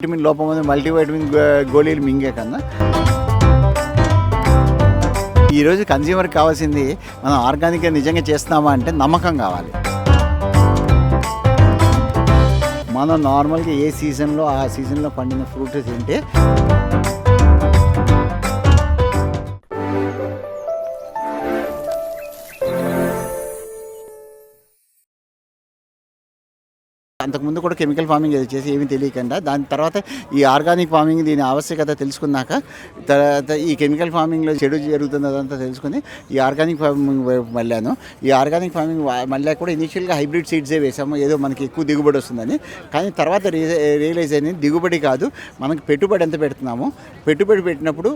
Vitamin లోపం ఉంది, multivitamin గోళీలు మింగే కన్నా ఈరోజు కన్జ్యూమర్కి కావాల్సింది మనం ఆర్గానిక్గా నిజంగా చేస్తున్నామా అంటే నమ్మకం కావాలి. మనం నార్మల్గా ఏ సీజన్లో ఆ సీజన్లో పండిన ఫ్రూట్ తింటే అంతకుముందు కూడా కెమికల్ ఫార్మింగ్ చేసి ఏమీ తెలియకుండా దాని తర్వాత ఈ ఆర్గానిక్ ఫార్మింగ్ దీని ఆవశ్యకత తెలుసుకున్నాక తర్వాత ఈ కెమికల్ ఫార్మింగ్లో చెడు జరుగుతున్నదంతా తెలుసుకుని ఈ ఆర్గానిక్ ఫార్మింగ్ వెళ్ళాను. ఈ ఆర్గానిక్ ఫార్మింగ్ మళ్ళీ కూడా ఇనీషియల్గా హైబ్రిడ్ సీడ్సే వేసాము, ఏదో మనకి ఎక్కువ దిగుబడి వస్తుందని. కానీ తర్వాత రియలైజ్ అయింది దిగుబడి కాదు, మనకి పెట్టుబడి ఎంత పెడుతున్నామో, పెట్టుబడి పెట్టినప్పుడు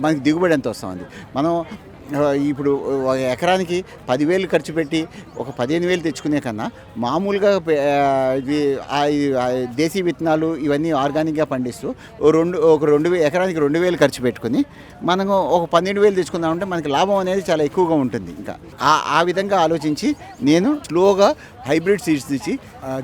మనకి దిగుబడి ఎంత వస్తుంది. మనం ఇప్పుడు ఎకరానికి 10,000 ఖర్చు పెట్టి ఒక 15,000 తెచ్చుకునే కన్నా మామూలుగా ఇది దేశీ విత్తనాలు ఇవన్నీ ఆర్గానిక్గా పండిస్తూ ఎకరానికి 2,000 ఖర్చు పెట్టుకుని మనము ఒక 12,000 తెచ్చుకుందామంటే మనకి లాభం అనేది చాలా ఎక్కువగా ఉంటుంది. ఇంకా ఆ విధంగా ఆలోచించి నేను స్లోగా హైబ్రిడ్ సీడ్స్ తెచ్చి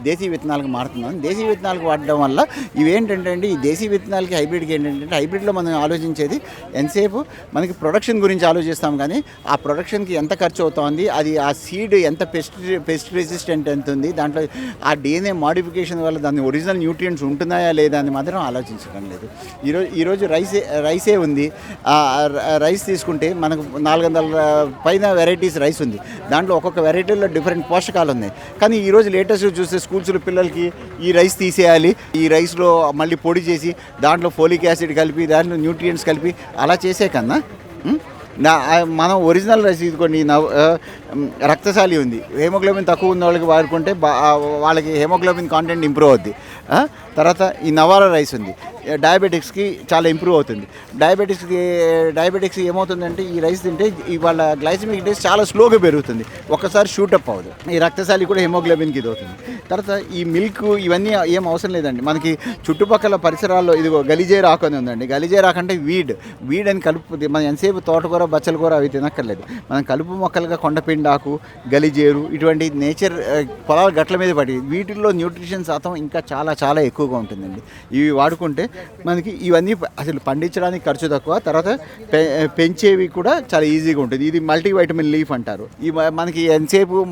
దేశీ విత్తనాలకు మారుతున్నాను. దేశీ విత్తనాలకు వాడడం వల్ల ఇవేంటంటే అండి, ఈ దేశీ విత్తనాలకి హైబ్రిడ్కి ఏంటంటే హైబ్రిడ్లో మనం ఆలోచించేది ఎంతసేపు మనకి ప్రొడక్షన్ గురించి ఆలోచిస్తాం, కానీ ఆ ప్రొడక్షన్కి ఎంత ఖర్చు అవుతుంది, అది ఆ సీడ్ ఎంత పెస్ట్ రెసిస్టెంట్ ఎంత ఉంది, దాంట్లో ఆ DNA మాడిఫికేషన్ వల్ల దాని ఒరిజినల్ న్యూట్రియంట్స్ ఉంటున్నాయా లేదా అని మాత్రం ఆలోచించడం లేదు. ఈరోజు రైసే ఉంది. రైస్ తీసుకుంటే మనకు 400 పైన వెరైటీస్ రైస్ ఉంది. దాంట్లో ఒక్కొక్క వెరైటీలో డిఫరెంట్ పోషకాలు ఉన్నాయి. కానీ ఈరోజు లేటెస్ట్ చూస్తే స్కూల్స్లో పిల్లలకి ఈ రైస్ తీసేయాలి, ఈ రైస్లో మళ్ళీ పొడి చేసి దాంట్లో ఫోలిక్ యాసిడ్ కలిపి దాంట్లో న్యూట్రియంట్స్ కలిపి అలా చేసే కన్నా మనం ఒరిజినల్ రైస్ తీసుకోండి. రక్తశాలి ఉంది, హెమోగ్లోబిన్ తక్కువ ఉన్న వాళ్ళకి వాడుకుంటే వాళ్ళకి హెమోగ్లోబిన్ కాంటెంట్ ఇంప్రూవ్ అవుద్ది. తర్వాత ఈ నవారా రైస్ ఉంది, డయాబెటిక్స్కి చాలా ఇంప్రూవ్ అవుతుంది. డయాబెటిక్స్ ఏమవుతుందంటే ఈ రైస్ తింటే వాళ్ళ గ్లైసమిక్ ఇండెక్స్ చాలా స్లోగా పెరుగుతుంది, ఒక్కసారి షూటప్ అవ్వదు. ఈ రక్తశాలి కూడా హెమోగ్లోబిన్కి ఇది అవుతుంది. తర్వాత ఈ మిల్క్ ఇవన్నీ ఏం అవసరం లేదండి. మనకి చుట్టుపక్కల పరిసరాల్లో ఇదిగో గలిజేరు ఆకు అని ఉందండి. గలిజేరు ఆకు అంటే వీడ్ అని కలుపు. మనం ఎంతసేపు తోటకూర బచ్చల కూర అవి తినక్కర్లేదు. మనం కలుపు మొక్కలుగా కొండపిండి ఆకు, గలిజేరు ఇటువంటి నేచర్ పొలాల గట్ల మీద పడి వీటిల్లో న్యూట్రిషన్ శాతం ఇంకా చాలా చాలా ఎక్కువగా ఉంటుందండి. ఇవి వాడుకుంటే మనకి ఇవన్నీ అసలు పండించడానికి ఖర్చు తక్కువ, తర్వాత పెంచేవి కూడా చాలా ఈజీగా ఉంటుంది. ఇది మల్టీవైటమిన్ లీఫ్ అంటారు. ఈ మనకి ఎంతసేపు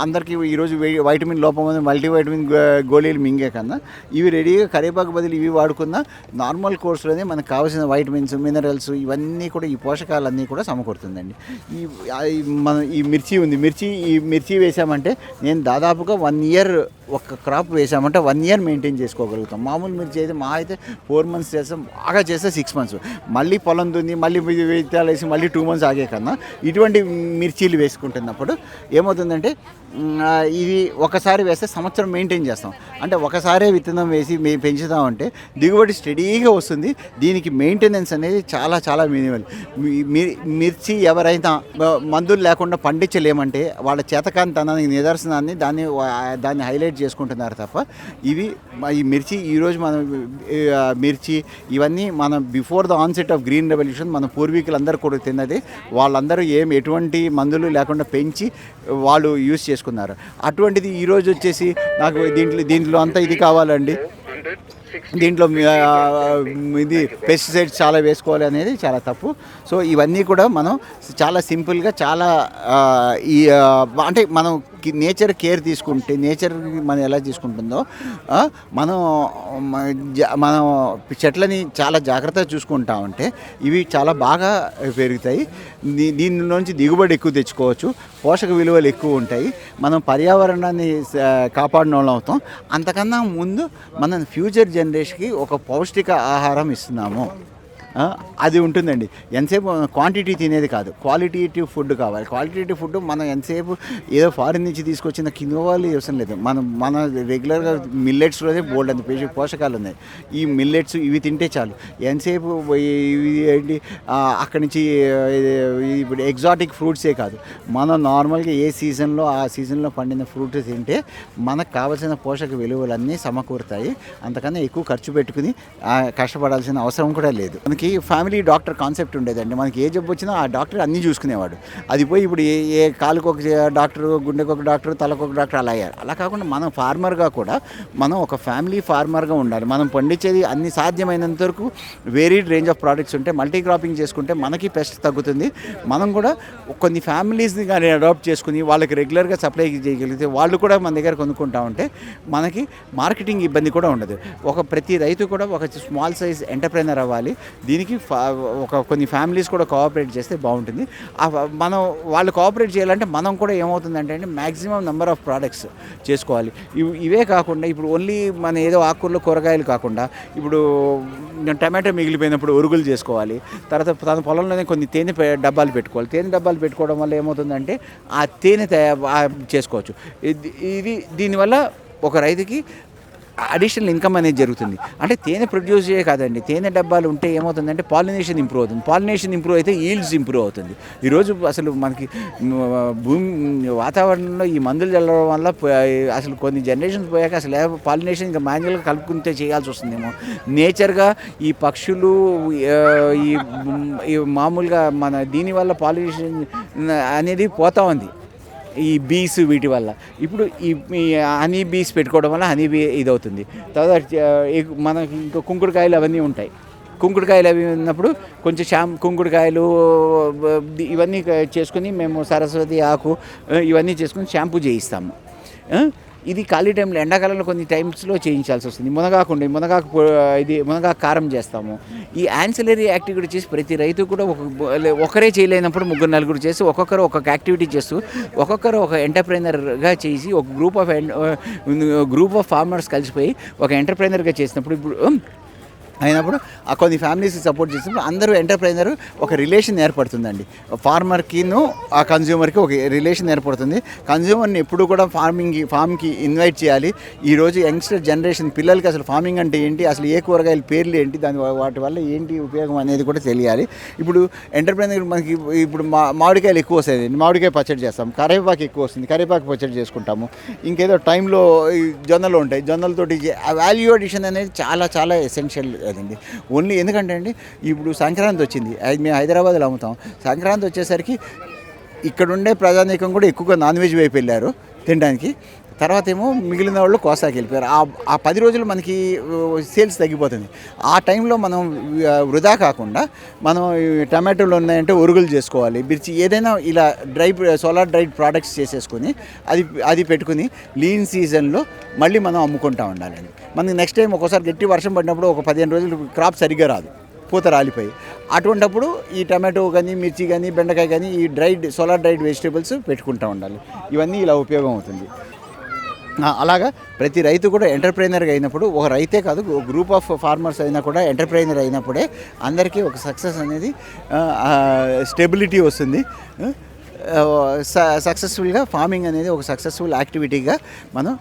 అందరికీ ఈరోజు వైటమిన్ లోపం ఉంది, మల్టీవైటమిన్ గోళీలు మింగే కన్నా ఇవి రెడీగా కరివేపాకు బదులు ఇవి వాడుకున్న నార్మల్ కోర్సులోనే మనకు కావాల్సిన వైటమిన్స్, మినరల్స్ ఇవన్నీ కూడా ఈ పోషకాలన్నీ కూడా సమకూరుతుందండి. మనం ఈ మిర్చి ఉంది, మిర్చి వేసామంటే నేను దాదాపుగా 1 ఇయర్ ఒక క్రాప్ వేసామంటే 1 ఇయర్ మెయింటైన్ చేసుకోగలుగుతాం. మామూలు మిర్చి అయితే మా అయితే 4 months చేస్తాం, బాగా చేస్తే 6 months. మళ్ళీ పొలం దున్ని మళ్ళీ విత్తనాలు వేసి మళ్ళీ 2 months ఆగే కన్నా ఇటువంటి మిర్చీలు వేసుకుంటున్నప్పుడు ఏమవుతుందంటే ఇది ఒకసారి వేస్తే సంవత్సరం మెయింటైన్ చేస్తాం. అంటే ఒకసారే విత్తనం వేసి పెంచుతామంటే దిగుబడి స్టడీగా వస్తుంది. దీనికి మెయింటెనెన్స్ అనేది చాలా చాలా మినిమల్. మిర్చి ఎవరైనా మందులు లేకుండా పండించలేమంటే వాళ్ళ చేతకానితనానికి నిదర్శనాన్ని దాన్ని హైలైట్ చేసుకుంటున్నారు తప్ప ఈ మిర్చి ఈరోజు మనం మిర్చి ఇవన్నీ మనం before the onset of green revolution మన పూర్వీకులందరూ కూడా తిన్నది. వాళ్ళందరూ ఎటువంటి మందులు లేకుండా పెంచి వాళ్ళు యూజ్ చేసుకున్నారు. అటువంటిది ఈరోజు వచ్చేసి నాకు దీంట్లో అంతా ఇది కావాలండి, దీంట్లో ఇది పెస్టిసైడ్స్ చాలా వేసుకోవాలి అనేది చాలా తప్పు. సో ఇవన్నీ కూడా మనం చాలా సింపుల్గా చాలా అంటే మనం నేచర్ కేర్ తీసుకుంటే, నేచర్ మనం ఎలా తీసుకుంటుందో మనం చెట్లని చాలా జాగ్రత్తగా చూసుకుంటామంటే ఇవి చాలా బాగా పెరుగుతాయి. దీనిలోంచి దిగుబడి ఎక్కువ తెచ్చుకోవచ్చు, పోషక విలువలు ఎక్కువ ఉంటాయి, మనం పర్యావరణాన్ని కాపాడిన వాళ్ళం అవుతాం. అంతకన్నా ముందు మనం ఫ్యూచర్ జనరేషన్కి ఒక పౌష్టిక ఆహారం ఇస్తున్నాము, అది ఉంటుందండి. ఎంతసేపు క్వాంటిటీ తినేది కాదు, క్వాలిటేటివ్ ఫుడ్ కావాలి. క్వాలిటేటివ్ ఫుడ్ మనం ఎంతసేపు ఏదో ఫారిన్ నుంచి తీసుకొచ్చిన కినోవాలు అవసరం లేదు. మన రెగ్యులర్గా మిల్లెట్స్లోనే బోల్డ్ అంత పోషకాలు ఉన్నాయి. ఈ మిల్లెట్స్ ఇవి తింటే చాలు. ఎంతసేపు ఇవి ఏంటి అక్కడి నుంచి ఇప్పుడు ఎగ్జాటిక్ ఫ్రూట్సే కాదు, మనం నార్మల్గా ఏ సీజన్లో ఆ సీజన్లో పండిన ఫ్రూట్ తింటే మనకు కావాల్సిన పోషక విలువలన్నీ సమకూరుతాయి. అంతకన్నా ఎక్కువ ఖర్చు పెట్టుకుని కష్టపడాల్సిన అవసరం కూడా లేదు. మనకి మనకి ఫ్యామిలీ డాక్టర్ కాన్సెప్ట్ ఉండేదండి. మనకి ఏ జబ్బు వచ్చినా ఆ డాక్టర్ అన్నీ చూసుకునేవాడు. అది పోయి ఇప్పుడు ఏ కాలుకు ఒక డాక్టరు, గుండెకు ఒక డాక్టరు, తలకు ఒక డాక్టర్ అలా అయ్యారు. అలా కాకుండా మనం ఫార్మర్గా కూడా మనం ఒక ఫ్యామిలీ ఫార్మర్గా ఉండాలి. మనం పండించేది అన్ని సాధ్యమైనంత వరకు వేరీడ్ రేంజ్ ఆఫ్ ప్రోడక్ట్స్ ఉంటే మల్టీ క్రాపింగ్ చేసుకుంటే మనకి పెస్ట్ తగ్గుతుంది. మనం కూడా కొన్ని ఫ్యామిలీస్ని కానీ అడాప్ట్ చేసుకుని వాళ్ళకి రెగ్యులర్గా సప్లై చేయగలిగితే వాళ్ళు కూడా మన దగ్గర కొనుక్కుంటా ఉంటే మనకి మార్కెటింగ్ ఇబ్బంది కూడా ఉండదు. ప్రతి రైతు కూడా ఒక స్మాల్ సైజ్ ఎంటర్ప్రైనర్ అవ్వాలి. దీనికి కొన్ని ఫ్యామిలీస్ కూడా కోఆపరేట్ చేస్తే బాగుంటుంది. మనం వాళ్ళు కోఆపరేట్ చేయాలంటే మనం కూడా ఏమవుతుందంటే అండి మ్యాక్సిమం నెంబర్ ఆఫ్ ప్రోడక్ట్స్ చేసుకోవాలి. ఇవే కాకుండా ఇప్పుడు ఓన్లీ మన ఏదో ఆకుకూరలు కూరగాయలు కాకుండా ఇప్పుడు టమాటో మిగిలిపోయినప్పుడు ఒరుగులు చేసుకోవాలి. తర్వాత తన పొలంలోనే కొన్ని తేనె డబ్బాలు పెట్టుకోవాలి. తేనె డబ్బాలు పెట్టుకోవడం వల్ల ఏమవుతుందంటే ఆ తేనె చేసుకోవచ్చు. దీనివల్ల ఒక రైతుకి అడిషనల్ ఇన్కమ్ అనేది జరుగుతుంది. అంటే తేనె ప్రొడ్యూస్ చేయే కాదండి, తేనె డబ్బాలు ఉంటే ఏమవుతుందంటే పాలినేషన్ ఇంప్రూవ్ అవుతుంది. పాలినేషన్ ఇంప్రూవ్ అయితే ఈల్డ్స్ ఇంప్రూవ్ అవుతుంది. ఈరోజు అసలు మనకి భూమి వాతావరణంలో ఈ మందులు చల్లడం వల్ల అసలు కొన్ని జనరేషన్స్ పోయాక అసలు పాలినేషన్ ఇంకా మాన్యువల్గా కలుపుకుంటే చేయాల్సి వస్తుందేమో. నేచర్గా ఈ పక్షులు ఈ మామూలుగా మన దీనివల్ల పాలినేషన్ అనేది పోతూ ఉంది ఈ బీస్ వీటి వల్ల. ఇప్పుడు ఈ హనీ బీస్ పెట్టుకోవడం వల్ల హనీ బీ ఇదవుతుంది. తర్వాత మనకి ఇంకా కుంకుడుకాయలు అవన్నీ ఉంటాయి. కుంకుడుకాయలు అవి ఉన్నప్పుడు కొంచెం కుంకుడుకాయలు ఇవన్నీ చేసుకుని మేము సరస్వతి ఆకు ఇవన్నీ చేసుకుని షాంపూ చేయిస్తాము. ఇది ఖాళీ టైంలో ఎండాకాలంలో కొన్ని టైమ్స్లో చేయించాల్సి వస్తుంది. మునగాకు కారం చేస్తాము. ఈ యాన్సిలరీ యాక్టివిటీ చేసి ప్రతి రైతు కూడా ఒకరే చేయలేనప్పుడు ముగ్గురు నలుగురు చేసి ఒక్కొక్కరు ఒక్కొక్క యాక్టివిటీ చేస్తూ ఒక్కొక్కరు ఒక ఎంటర్ప్రైనర్గా చేసి ఒక గ్రూప్ ఆఫ్ ఫార్మర్స్ కలిసిపోయి ఒక ఎంటర్ప్రైనర్గా చేసినప్పుడు అయినప్పుడు ఆ కొన్ని ఫ్యామిలీస్కి సపోర్ట్ చేసినప్పుడు అందరూ ఎంటర్ప్రైనర్ ఒక రిలేషన్ ఏర్పడుతుందండి. ఫార్మర్కిను ఆ కన్జ్యూమర్కి ఒక రిలేషన్ ఏర్పడుతుంది. కన్జ్యూమర్ని ఎప్పుడు కూడా ఫామ్కి ఇన్వైట్ చేయాలి. ఈరోజు యంగ్స్టర్ జనరేషన్ పిల్లలకి అసలు ఫార్మింగ్ అంటే ఏంటి, అసలు ఏ కూరగాయల పేర్లు ఏంటి, వాటి వల్ల ఏంటి ఉపయోగం అనేది కూడా తెలియాలి. ఇప్పుడు ఎంటర్ప్రైనర్ మనకి ఇప్పుడు మామిడికాయలు ఎక్కువ వస్తాయి, మామిడికాయ పచ్చడి చేస్తాం. కరివేపాకు ఎక్కువ వస్తుంది, కరివేపాకు పచ్చడి చేసుకుంటాము. ఇంకేదో టైంలో జొన్నలు ఉంటాయి, జొన్నలతోటి వాల్యూ అడిషన్ అనేది చాలా చాలా ఎసెన్షియల్ అదండి. ఓన్లీ ఎందుకంటే అండి ఇప్పుడు సంక్రాంతి వచ్చింది, మేము హైదరాబాద్లో అమ్ముతాం. సంక్రాంతి వచ్చేసరికి ఇక్కడుండే ప్రజానీకం కూడా ఎక్కువగా నాన్ వెజ్ వైపు వెళ్ళారు తినడానికి. తర్వాత ఏమో మిగిలిన వాళ్ళు కోసాకి వెళ్ళిపోయారు. ఆ 10 రోజులు మనకి సేల్స్ తగ్గిపోతుంది. ఆ టైంలో మనం వృధా కాకుండా మనం టమాటోలు ఉన్నాయంటే ఒరుగులు చేసుకోవాలి. మిర్చి ఏదైనా ఇలా సోలార్ డ్రైడ్ ప్రోడక్ట్స్ చేసేసుకొని అది పెట్టుకుని లీన్ సీజన్లో మళ్ళీ మనం అమ్ముకుంటూ ఉండాలండి. మనకి నెక్స్ట్ టైం ఒక్కోసారి గట్టి వర్షం పడినప్పుడు ఒక 15 రోజులు క్రాప్ సరిగ్గా రాదు, పూత రాలిపోయి, అటువంటప్పుడు ఈ టమాటో కానీ మిర్చి కానీ బెండకాయ కానీ ఈ సోలార్ డ్రైడ్ వెజిటేబుల్స్ పెట్టుకుంటూ ఉండాలి. ఇవన్నీ ఇలా ఉపయోగం అవుతుంది. అలాగా ప్రతి రైతు కూడా ఎంటర్ప్రైనర్గా అయినప్పుడు ఒక రైతే కాదు గ్రూప్ ఆఫ్ ఫార్మర్స్ అయినా కూడా ఎంటర్ప్రైనర్ అయినప్పుడే అందరికీ ఒక సక్సెస్ అనేది స్టెబిలిటీ వస్తుంది. సక్సెస్ఫుల్గా ఫార్మింగ్ అనేది ఒక సక్సెస్ఫుల్ యాక్టివిటీగా మనం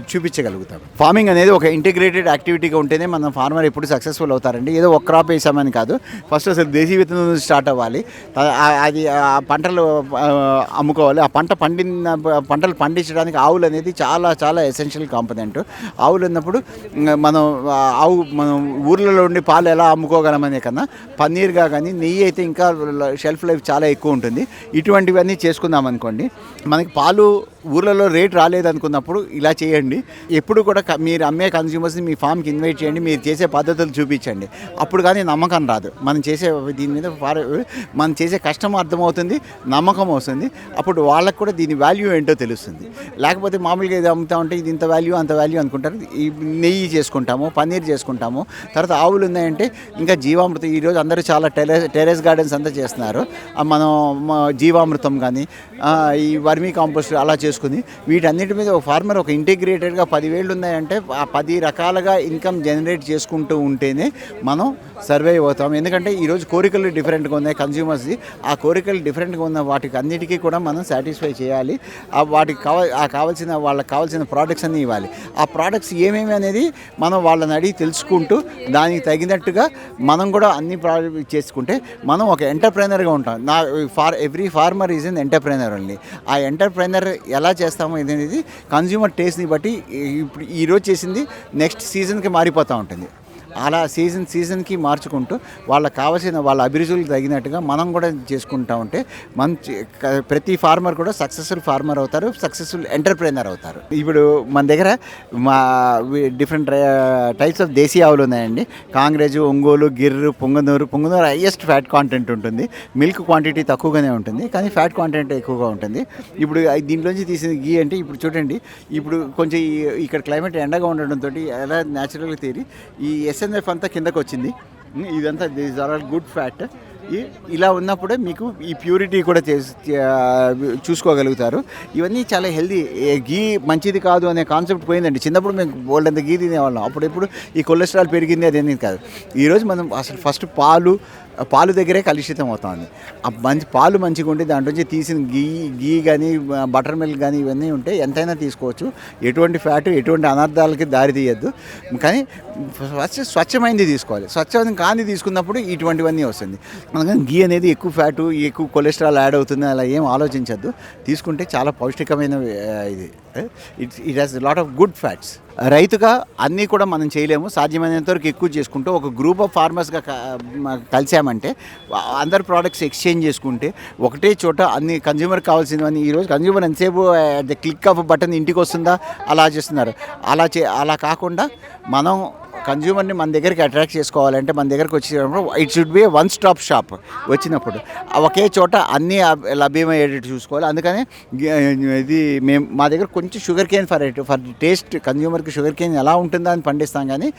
చూపించగలుగుతాం. ఫార్మింగ్ అనేది ఒక ఇంటిగ్రేటెడ్ యాక్టివిటీగా ఉంటేనే మనం ఫార్మర్ ఎప్పుడు సక్సెస్ఫుల్ అవుతారండి. ఏదో ఒక క్రాప్ వేసామని కాదు, ఫస్ట్ అసలు దేశీ విత్తనం నుంచి స్టార్ట్ అవ్వాలి. అది పంటలు అమ్ముకోవాలి. ఆ పంటలు పండించడానికి ఆవులు అనేది చాలా చాలా ఎసెన్షియల్ కాంపోనెంట్. ఆవులు ఉన్నప్పుడు మనం ఊర్లలో ఉండి పాలు ఎలా అమ్ముకోగలమనే కన్నా పన్నీర్గా కానీ నెయ్యి అయితే ఇంకా షెల్ఫ్ లైఫ్ చాలా ఎక్కువ ఉంటుంది. ఇటువంటివన్నీ చేసుకుందాం అనుకోండి, మనకి పాలు ఊర్లలో రేట్ రాలేదనుకున్నప్పుడు ఇలా చేయండి. ఎప్పుడు కూడా మీరు అమ్మే కన్స్యూమర్స్ని మీ ఫామ్కి ఇన్వైట్ చేయండి, మీరు చేసే పద్ధతులు చూపించండి. అప్పుడు కానీ నమ్మకం రాదు. మనం చేసే కష్టం అర్థమవుతుంది, నమ్మకం వస్తుంది. అప్పుడు వాళ్ళకు కూడా దీని వాల్యూ ఏంటో తెలుస్తుంది. లేకపోతే మామూలుగా ఇది అమ్ముతా ఉంటే ఇది ఇంత వాల్యూ అంత వాల్యూ అనుకుంటారు. ఈ నెయ్యి చేసుకుంటాము, పన్నీర్ చేసుకుంటాము. తర్వాత ఆవులు ఉన్నాయంటే ఇంకా జీవామృతం. ఈరోజు అందరూ చాలా టెరెస్ గార్డెన్స్ అంతా చేస్తున్నారు. మనం జీవామృతం కానీ ఈ వర్మీ కాంపోస్ట్ అలా చేసుకుని వీటన్నిటి మీద ఒక ఫార్మర్ ఒక ఇంటిగ్రేటెడ్గా 10,000 ఉన్నాయంటే ఆ 10 రకాలుగా ఇన్కమ్ జనరేట్ చేసుకుంటూ ఉంటేనే మనం సర్వైవ్ అవుతాం. ఎందుకంటే ఈరోజు కోరికలు డిఫరెంట్గా ఉన్నాయి కన్స్యూమర్స్ది. ఆ కోరికలు డిఫరెంట్గా ఉన్న వాటికి అన్నిటికీ కూడా మనం సాటిస్ఫై చేయాలి. వాళ్ళకి కావాల్సిన ప్రోడక్ట్స్ అన్నీ ఇవ్వాలి. ఆ ప్రోడక్ట్స్ ఏమేమి అనేది మనం వాళ్ళని అడిగి తెలుసుకుంటూ దానికి తగినట్టుగా మనం కూడా అన్ని ప్రోడక్ట్ చేసుకుంటే మనం ఒక ఎంటర్ప్రైనర్గా ఉంటాం. Every farmer is an entrepreneur only. ఆ ఎంటర్ప్రైనర్ ఎలా చేస్తామో అనేది కన్స్యూమర్ టేస్ట్ని బట్టి ఇప్పుడు ఈరోజు చేసింది నెక్స్ట్ సీజన్కి మారిపోతూ ఉంటుంది. అలా సీజన్కి మార్చుకుంటూ వాళ్ళకి కావాల్సిన వాళ్ళ అభిరుచులకు తగినట్టుగా మనం కూడా చేసుకుంటా ఉంటే మంచి ప్రతి ఫార్మర్ కూడా సక్సెస్ఫుల్ ఫార్మర్ అవుతారు, సక్సెస్ఫుల్ ఎంటర్ప్రెనర్ అవుతారు. ఇప్పుడు మన దగ్గర మా డిఫరెంట్ టైప్స్ ఆఫ్ దేశీ ఆవులు ఉన్నాయండి. Kankrej, Ongole, Gir, Punganur highest fat content ఉంటుంది. మిల్క్ క్వాంటిటీ తక్కువగానే ఉంటుంది, కానీ ఫ్యాట్ కాంటెంట్ ఎక్కువగా ఉంటుంది. ఇప్పుడు దీంట్లోంచి తీసిన గీ అంటే ఇప్పుడు చూడండి, ఇప్పుడు కొంచెం ఇక్కడ క్లైమేట్ ఎండగా ఉండడంతో ఎలా న్యాచురల్గా తీరి ఈ ఎస్ఎన్ఎఫ్ అంతా కిందకు వచ్చింది. ఇదంతా these are all good fat. ఇలా ఉన్నప్పుడే మీకు ఈ ప్యూరిటీ కూడా చూసుకోగలుగుతారు. ఇవన్నీ చాలా హెల్దీ. గీ మంచిది కాదు అనే కాన్సెప్ట్ పోయిందండి. చిన్నప్పుడు మేము బోల్డంత గీ తినేవాళ్ళం. అప్పుడెప్పుడు ఈ కొలెస్ట్రాల్ పెరిగింది అదేమీ కాదు. ఈరోజు మనం అసలు ఫస్ట్ పాలు దగ్గరే కలుషితం అవుతుంది. పాలు మంచిగా ఉంటే దాంట్లో నుంచి తీసిన గీ కానీ బటర్ మిల్క్ కానీ ఇవన్నీ ఉంటే ఎంతైనా తీసుకోవచ్చు. ఎటువంటి ఫ్యాట్ ఎటువంటి అనర్థాలకి దారి తీయద్దు. కానీ స్వచ్ఛమైనది తీసుకోవాలి. స్వచ్ఛమైన కాని తీసుకున్నప్పుడు ఇటువంటివన్నీ వస్తుంది. అందుకని గీ అనేది ఎక్కువ ఫ్యాటు, ఎక్కువ కొలెస్ట్రాల్ యాడ్ అవుతుంది అలా ఏం ఆలోచించద్దు. తీసుకుంటే చాలా పౌష్టికమైన ఇది. It has lot of good fats. రైతుగా అన్నీ కూడా మనం చేయలేము. సాధ్యమైనంత వరకు ఎక్కువ చేసుకుంటూ ఒక గ్రూప్ ఆఫ్ ఫార్మర్స్గా కలిసామంటే అందరు ప్రోడక్ట్స్ ఎక్స్చేంజ్ చేసుకుంటే ఒకటే చోట అన్ని కన్జ్యూమర్ కావాల్సినవన్నీ. ఈరోజు కన్జ్యూమర్ ఎంతసేపు ద క్లిక్ ఆఫ్ బటన్ ఇంటికి వస్తుందా అలా చేస్తున్నారు. అలా కాకుండా మనం కన్జ్యూమర్ని మన దగ్గరికి అట్రాక్ట్ చేసుకోవాలంటే మన దగ్గరికి వచ్చినప్పుడు it should be one stop shop. వచ్చినప్పుడు ఒకే చోట అన్నీ లభ్యమయ్యేటట్టు చూసుకోవాలి. అందుకని ఇది మా దగ్గర కొంచెం షుగర్ కేన్ ఫర్ టేస్ట్, కన్జ్యూమర్కి షుగర్ కేన్ ఎలా ఉంటుందో అని పండిస్తాం, కానీ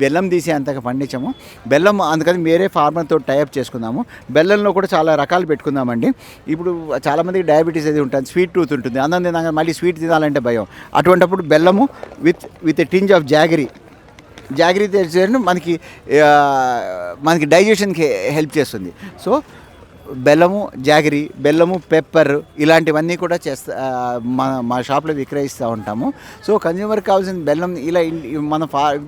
బెల్లం తీసే అంతగా పండించము. బెల్లం అందుకని వేరే ఫార్మర్తో టైఅప్ చేసుకున్నాము. బెల్లంలో కూడా చాలా రకాలు పెట్టుకుందామండి. ఇప్పుడు చాలామందికి డయాబెటీస్ అది ఉంటుంది, స్వీట్ టూత్ ఉంటుంది. అన్నం తినాక మళ్ళీ స్వీట్ తినాలంటే భయం. అటువంటిప్పుడు బెల్లము విత్ టింజ్ ఆఫ్ జాగరీ తెచ్చేయండి మనకి డైజెషన్కి హెల్ప్ చేస్తుంది. సో బెల్లము, పెప్పర్ ఇలాంటివన్నీ కూడా మా షాప్లో విక్రయిస్తూ ఉంటాము. సో కన్జ్యూమర్కి కావాల్సిన బెల్లం ఇలా మన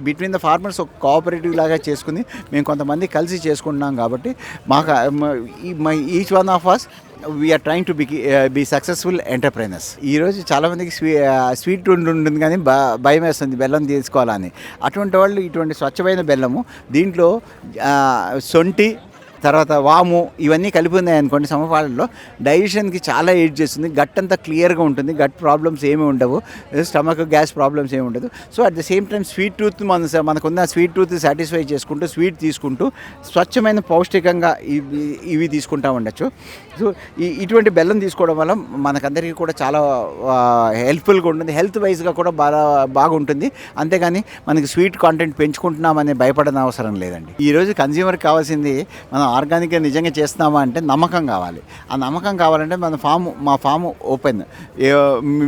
బిట్వీన్ ద ఫార్మర్స్ ఒక కోఆపరేటివ్ లాగా చేసుకుని మేము కొంతమంది కలిసి చేసుకుంటున్నాం. కాబట్టి each one of us we're trying to be successful entrepreneurs. ఈరోజు చాలామందికి స్వీట్ ఉంటుంది కానీ భయం వేస్తుంది బెల్లం తీసుకోవాలని. అటువంటి వాళ్ళు ఇటువంటి స్వచ్ఛమైన బెల్లము, దీంట్లో సొంటి, తర్వాత వాము ఇవన్నీ కలిపి ఉన్నాయనుకోండి సమపాలలో డైజెషన్కి చాలా ఎయిడ్ చేస్తుంది. గట్ అంతా క్లియర్గా ఉంటుంది. గట్ ప్రాబ్లమ్స్ ఏమీ ఉండవు, స్టమక్ గ్యాస్ ప్రాబ్లమ్స్ ఏమి ఉండదు. So at the same time sweet tooth మనకున్న స్వీట్ టూత్ సాటిస్ఫై చేసుకుంటూ స్వీట్ తీసుకుంటూ స్వచ్ఛమైన పౌష్టికంగా ఇవి తీసుకుంటూ ఉండొచ్చు. సో ఇటువంటి బెల్లం తీసుకోవడం వల్ల మనకందరికీ కూడా చాలా హెల్ప్ఫుల్గా ఉంటుంది. హెల్త్ వైజ్గా కూడా బాగుంటుంది. అంతేగాని మనకి స్వీట్ కాంటెంట్ పెంచుకుంటున్నామని భయపడని అవసరం లేదండి. ఈరోజు కన్జ్యూమర్కి కావాల్సింది మనం ఆర్గానిక్గా నిజంగా చేస్తున్నామా అంటే నమ్మకం కావాలి. ఆ నమ్మకం కావాలంటే మా ఫామ్ ఓపెన్.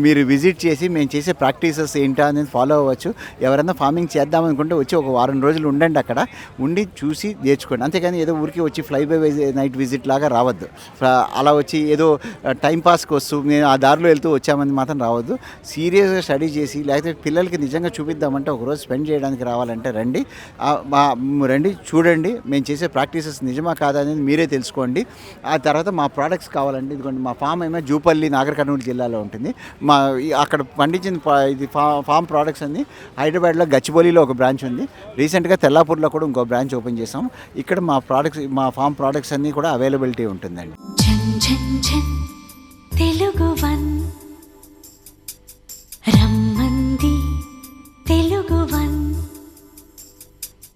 మీరు విజిట్ చేసి మేము చేసే ప్రాక్టీసెస్ ఏంటా అనేది ఫాలో అవ్వచ్చు. ఎవరైనా ఫార్మింగ్ చేద్దామనుకుంటే వచ్చి ఒక వారం రోజులు ఉండండి, అక్కడ ఉండి చూసి నేర్చుకోండి. అంతేగాని ఏదో ఊరికి వచ్చి ఫ్లై బై నైట్ విజిట్ లాగా రావద్దు. అలా వచ్చి ఏదో టైంపాస్కి వస్తూ నేను ఆ దారిలో వెళ్తూ వచ్చామని మాత్రం రావద్దు. సీరియస్గా స్టడీ చేసి లేకపోతే పిల్లలకి నిజంగా చూపిద్దామంటే ఒకరోజు స్పెండ్ చేయడానికి రావాలంటే రండి, చూడండి. మేము చేసే ప్రాక్టీసెస్ నిజమా కాదా అనేది మీరే తెలుసుకోండి. ఆ తర్వాత మా ప్రోడక్ట్స్ కావాలండి. ఇదిగోండి మా ఫామ్ ఏమో జూపల్లి, నాగర్ కర్నూలు జిల్లాలో ఉంటుంది. అక్కడ పండించిన ఫామ్ ప్రోడక్ట్స్ అన్ని హైదరాబాద్లో గచ్చిబౌలిలో ఒక బ్రాంచ్ ఉంది. రీసెంట్గా తెల్లాపూర్లో కూడా ఇంకో బ్రాంచ్ ఓపెన్ చేసాం. ఇక్కడ మా ఫామ్ ప్రోడక్ట్స్ అన్నీ కూడా అవైలబిలిటీ ఉంటుందండి. తెలుగు వన్